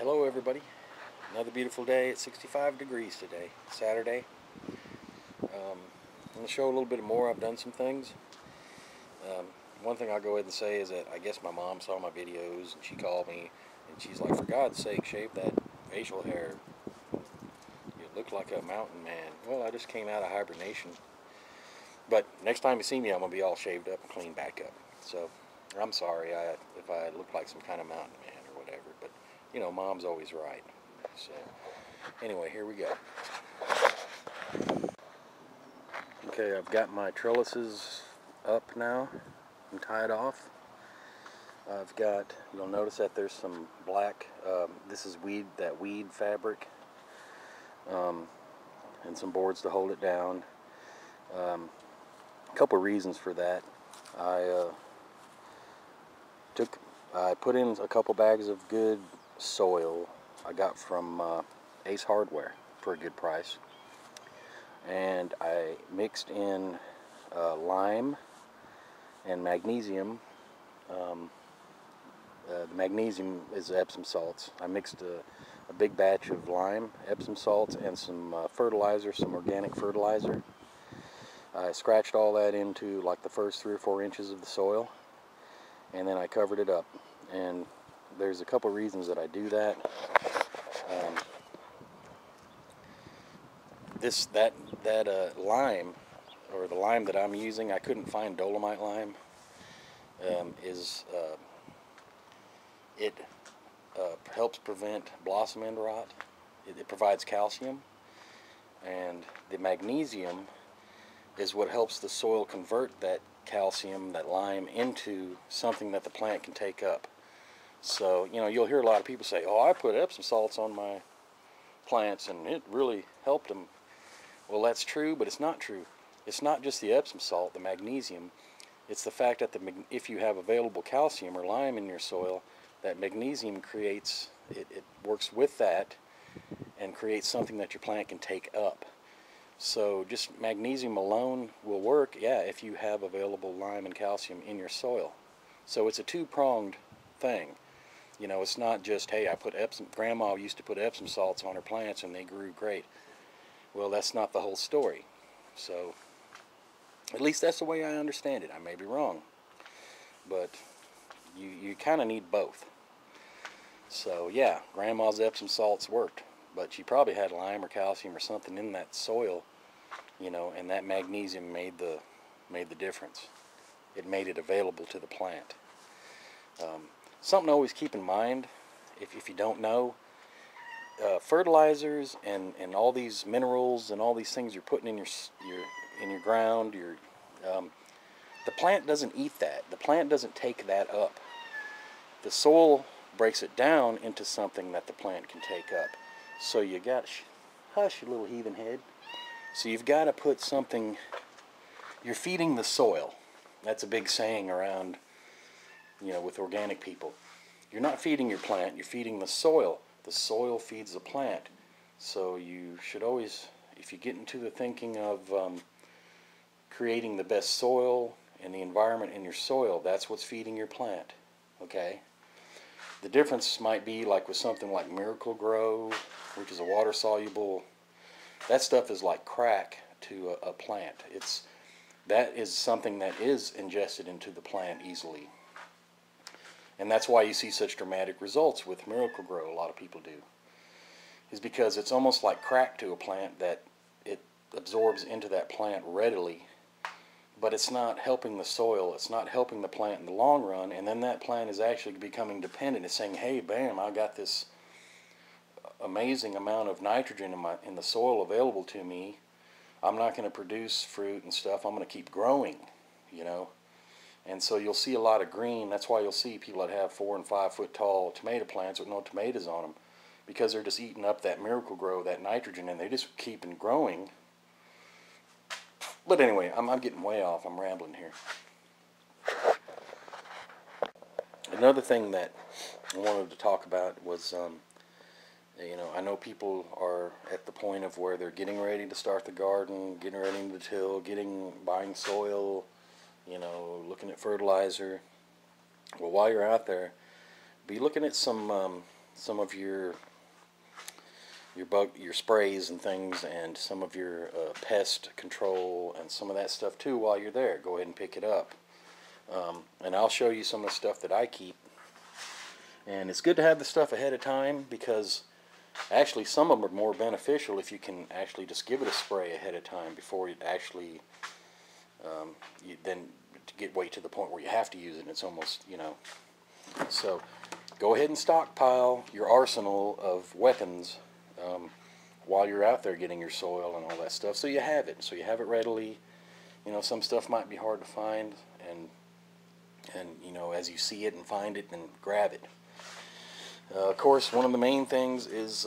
Hello everybody. Another beautiful day. It's 65 degrees today, Saturday. I'm going to show a little bit more. I've done some things. One thing I'll go ahead and say is that I guess my mom saw my videos and she called me and she's like, for God's sake, shave that facial hair. You look like a mountain man. Well, I just came out of hibernation. But next time you see me, I'm going to be all shaved up and cleaned back up. So I'm sorry if I look like some kind of mountain man or whatever. But, you know, Mom's always right. So anyway, here we go. Okay, I've got my trellises up now and tied off. I've got, you'll notice that there's some black, this is weed fabric, and some boards to hold it down. A couple reasons for that. I put in a couple bags of good soil I got from Ace Hardware for a good price, and I mixed in lime and magnesium. The magnesium is Epsom salts. I mixed a big batch of lime, Epsom salts, and some fertilizer, some organic fertilizer. I scratched all that into like the first 3 or 4 inches of the soil, and then I covered it up. And there's a couple reasons that I do that. Lime, or the lime that I'm using, I couldn't find dolomite lime. It helps prevent blossom end rot. It provides calcium, and the magnesium is what helps the soil convert that calcium, that lime, into something that the plant can take up. So, you know, you'll hear a lot of people say, oh, I put Epsom salts on my plants and it really helped them. Well, that's true, but it's not true. It's not just the Epsom salt, the magnesium. It's the fact that if you have available calcium or lime in your soil, that magnesium creates, it works with that and creates something that your plant can take up. So just magnesium alone will work, yeah, if you have available lime and calcium in your soil. So it's a two-pronged thing. You know, it's not just, hey, Grandma used to put Epsom salts on her plants and they grew great. Well, that's not the whole story. So, at least that's the way I understand it. I may be wrong. But you kind of need both. So, yeah, Grandma's Epsom salts worked. But she probably had lime or calcium or something in that soil, you know, and that magnesium made the difference. It made it available to the plant. Something to always keep in mind, if you don't know, fertilizers and all these minerals and all these things you're putting in your ground, the plant doesn't eat that. The plant doesn't take that up. The soil breaks it down into something that the plant can take up. So you got, hush, you little heathen head. So you've got to put something, you're feeding the soil. That's a big saying around, you know, with organic people. You're not feeding your plant, you're feeding the soil. The soil feeds the plant. So you should always, if you get into the thinking of creating the best soil and the environment in your soil, that's what's feeding your plant, okay? The difference might be like with something like Miracle-Gro, which is a water-soluble, that stuff is like crack to a plant. That is something that is ingested into the plant easily. And that's why you see such dramatic results with Miracle-Gro, a lot of people do. Is because it's almost like crack to a plant that it absorbs into that plant readily, but it's not helping the soil, it's not helping the plant in the long run, and then that plant is actually becoming dependent. It's saying, hey, bam, I got this amazing amount of nitrogen in the soil available to me. I'm not going to produce fruit and stuff, I'm going to keep growing, you know. And so you'll see a lot of green. That's why you'll see people that have 4 and 5 foot tall tomato plants with no tomatoes on them, because they're just eating up that Miracle-Gro, that nitrogen, and they just keep growing. But anyway, I'm getting way off. I'm rambling here. Another thing that I wanted to talk about was, you know, I know people are at the point of where they're getting ready to start the garden, getting ready to till, buying soil, you know, looking at fertilizer. Well, while you're out there, be looking at some some of your sprays and things, and some of your pest control and some of that stuff too while you're there. Go ahead and pick it up. And I'll show you some of the stuff that I keep. And it's good to have the stuff ahead of time, because actually some of them are more beneficial if you can actually just give it a spray ahead of time before it actually then wait to the point where you have to use it, and it's almost, you know. So go ahead and stockpile your arsenal of weapons while you're out there getting your soil and all that stuff, so you have it readily. You know, some stuff might be hard to find, and you know, as you see it and find it, then grab it. Of course, one of the main things is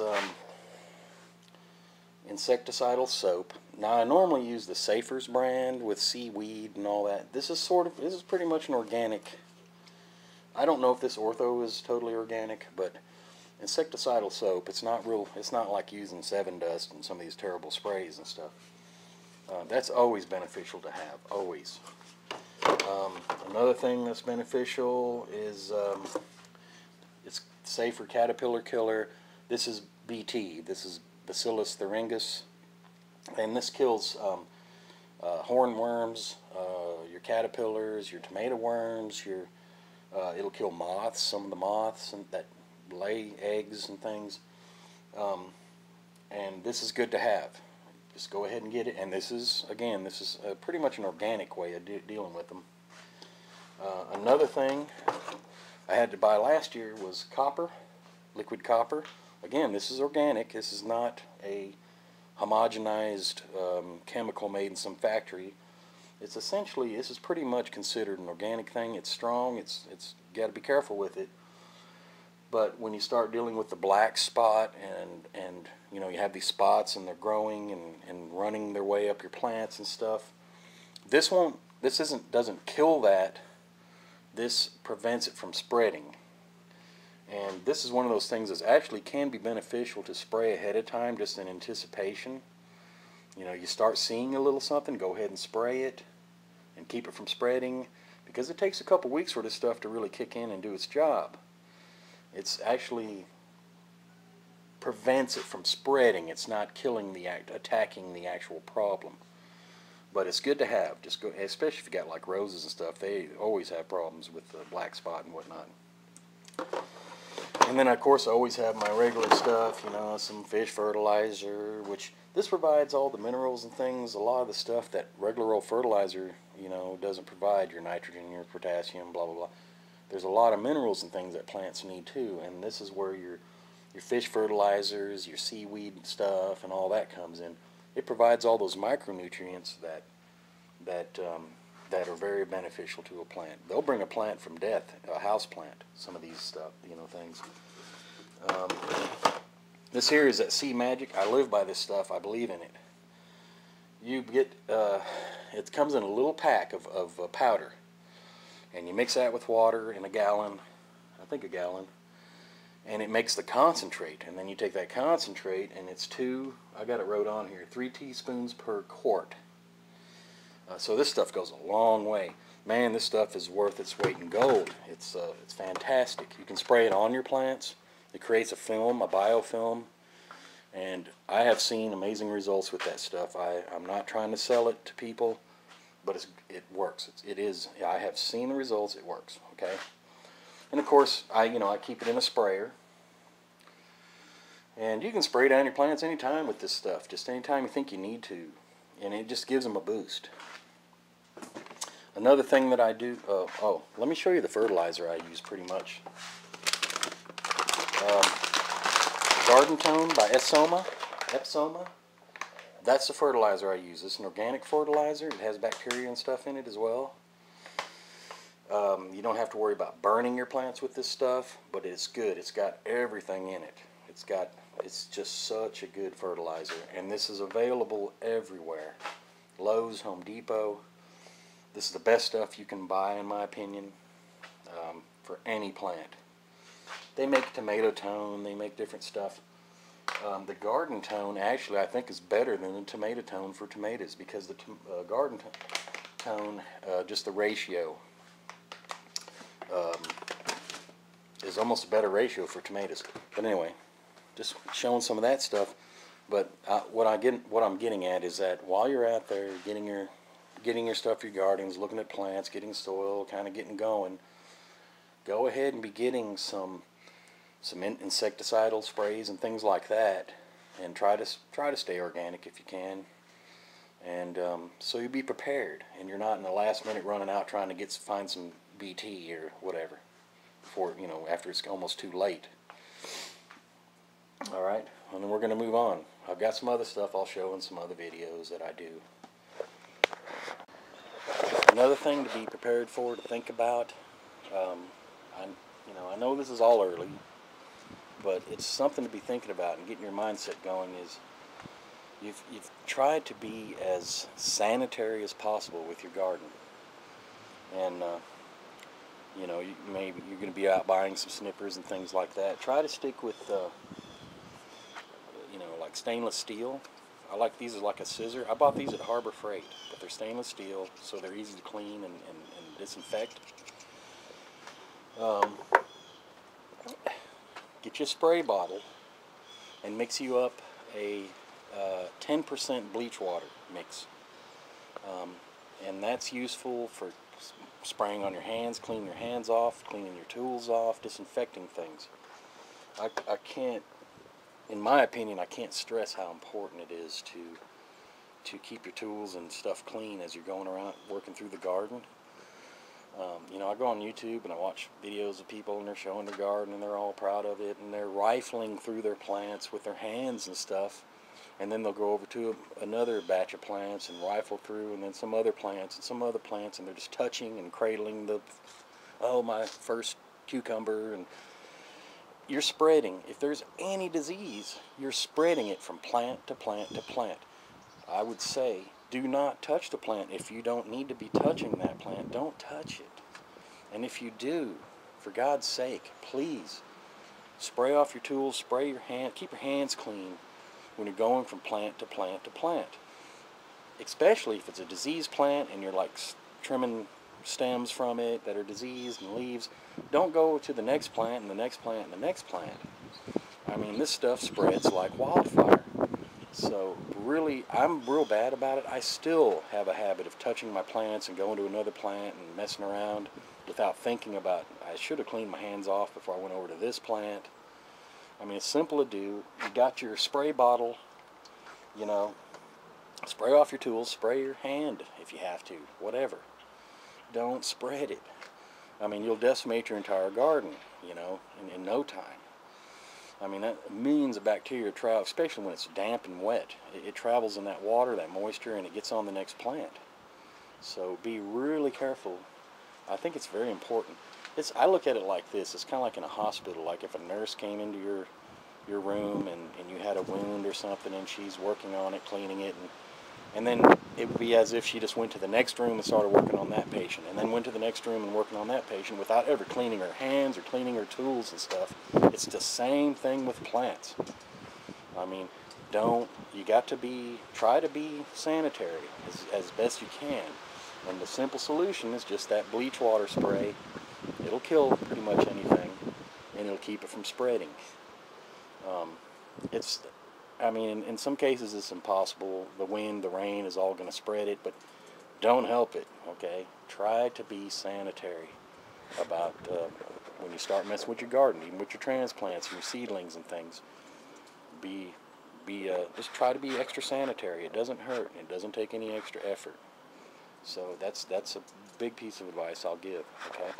insecticidal soap. Now, I normally use the Safer's brand with seaweed and all that. This is pretty much an organic. I don't know if this Ortho is totally organic, but insecticidal soap, it's not like using Sevin Dust and some of these terrible sprays and stuff. That's always beneficial to have, always. Another thing that's beneficial is it's Safer Caterpillar Killer. This is BT. This is Bacillus thuringius, and this kills hornworms, your caterpillars, your tomato worms, it'll kill moths, some of the moths that lay eggs and things. And this is good to have. Just go ahead and get it. And this is pretty much an organic way of dealing with them. Another thing I had to buy last year was copper, liquid copper. Again, this is organic. This is not a homogenized chemical made in some factory. It's essentially, this is pretty much considered an organic thing. It's strong. It's got to be careful with it. But when you start dealing with the black spot, and you know, you have these spots and they're growing and running their way up your plants and stuff, this doesn't kill that. This prevents it from spreading. And this is one of those things that actually can be beneficial to spray ahead of time, just in anticipation. You know, you start seeing a little something, go ahead and spray it and keep it from spreading, because it takes a couple weeks for this stuff to really kick in and do its job. It's actually prevents it from spreading. It's not attacking the actual problem. But it's good to have. Just go, especially if you got like roses and stuff. They always have problems with the black spot and whatnot. And then of course I always have my regular stuff, you know, some fish fertilizer, which this provides all the minerals and things, a lot of the stuff that regular old fertilizer, you know, doesn't provide, your nitrogen, your potassium, blah blah blah. There's a lot of minerals and things that plants need too, and this is where your fish fertilizers, your seaweed stuff, and all that comes in. It provides all those micronutrients that are very beneficial to a plant. They'll bring a plant from death, a house plant, some of these stuff, you know, things. This here is that Sea Magic. I live by this stuff. I believe in it. You get, it comes in a little pack of powder, and you mix that with water in a gallon, I think a gallon, and it makes the concentrate. And then you take that concentrate, and it's I got it wrote on here, 3 teaspoons per quart. So this stuff goes a long way. Man, this stuff is worth its weight in gold. It's fantastic. You can spray it on your plants. It creates a film, a biofilm, and I have seen amazing results with that stuff. I'm not trying to sell it to people, but it works. I have seen the results. It works. Okay. And of course, I keep it in a sprayer. And you can spray down your plants anytime with this stuff, just anytime you think you need to, and it just gives them a boost. Another thing that I do, let me show you the fertilizer I use pretty much. Garden Tone by Epsoma. That's the fertilizer I use. It's an organic fertilizer. It has bacteria and stuff in it as well. You don't have to worry about burning your plants with this stuff, but it's good. It's got everything in it. It's just such a good fertilizer, and this is available everywhere. Lowe's, Home Depot. This is the best stuff you can buy, in my opinion, for any plant. They make Tomato Tone. They make different stuff. The Garden Tone actually I think is better than the Tomato Tone for tomatoes, because the Garden Tone, just the ratio, is almost a better ratio for tomatoes. But anyway, just showing some of that stuff. But what I'm getting at is that while you're out there getting your stuff for your gardens, looking at plants, getting soil, kind of getting going, go ahead and be getting some insecticidal sprays and things like that, and try to stay organic if you can. And so you'll be prepared, and you're not in the last minute running out trying to find some BT or whatever before, after it's almost too late. All right, and then we're going to move on. I've got some other stuff I'll show in some other videos that I do. Another thing to be prepared for, to think about, I know this is all early, but it's something to be thinking about and getting your mindset going, is you've tried to be as sanitary as possible with your garden. And you're going to be out buying some snippers and things like that. Try to stick with like stainless steel. I like these as like a scissor. I bought these at Harbor Freight, but they're stainless steel, so they're easy to clean and disinfect. Get your spray bottle and mix you up a 10% bleach water mix. And that's useful for spraying on your hands, cleaning your hands off, cleaning your tools off, disinfecting things. I can't, in my opinion, I can't stress how important it is to keep your tools and stuff clean as you're going around working through the garden. I go on YouTube and I watch videos of people, and they're showing their garden and they're all proud of it, and they're rifling through their plants with their hands and stuff, and then they'll go over to another batch of plants and rifle through, and then some other plants and some other plants, and they're just touching and cradling my first cucumber. And you're spreading, if there's any disease, you're spreading it from plant to plant to plant. I would say, do not touch the plant. If you don't need to be touching that plant, don't touch it. And if you do, for God's sake, please spray off your tools, spray your hand, keep your hands clean when you're going from plant to plant to plant. Especially if it's a diseased plant and you're like trimming stems from it that are diseased and leaves. Don't go to the next plant and the next plant and the next plant. I mean, this stuff spreads like wildfire. So really, I'm real bad about it. I still have a habit of touching my plants and going to another plant and messing around without thinking about, I should have cleaned my hands off before I went over to this plant. I mean, it's simple to do. You got your spray bottle, spray off your tools, spray your hand if you have to, whatever. Don't spread it. I mean, you'll decimate your entire garden, in no time. I mean, millions of bacteria travel, especially when it's damp and wet. It travels in that water, that moisture, and it gets on the next plant. So be really careful. I think it's very important. I look at it like this. It's kind of like in a hospital. Like if a nurse came into your room and you had a wound or something, and she's working on it, cleaning it, and then it would be as if she just went to the next room and started working on that patient, and then went to the next room and working on that patient without ever cleaning her hands or cleaning her tools and stuff. It's the same thing with plants. I mean, you got to try to be sanitary as best you can. And the simple solution is just that bleach water spray. It'll kill pretty much anything, and it'll keep it from spreading. In some cases it's impossible. The wind, the rain is all going to spread it, but don't help it, okay? Try to be sanitary about when you start messing with your garden, even with your transplants and your seedlings and things. Just try to be extra sanitary. It doesn't hurt. It doesn't take any extra effort. So that's a big piece of advice I'll give, okay?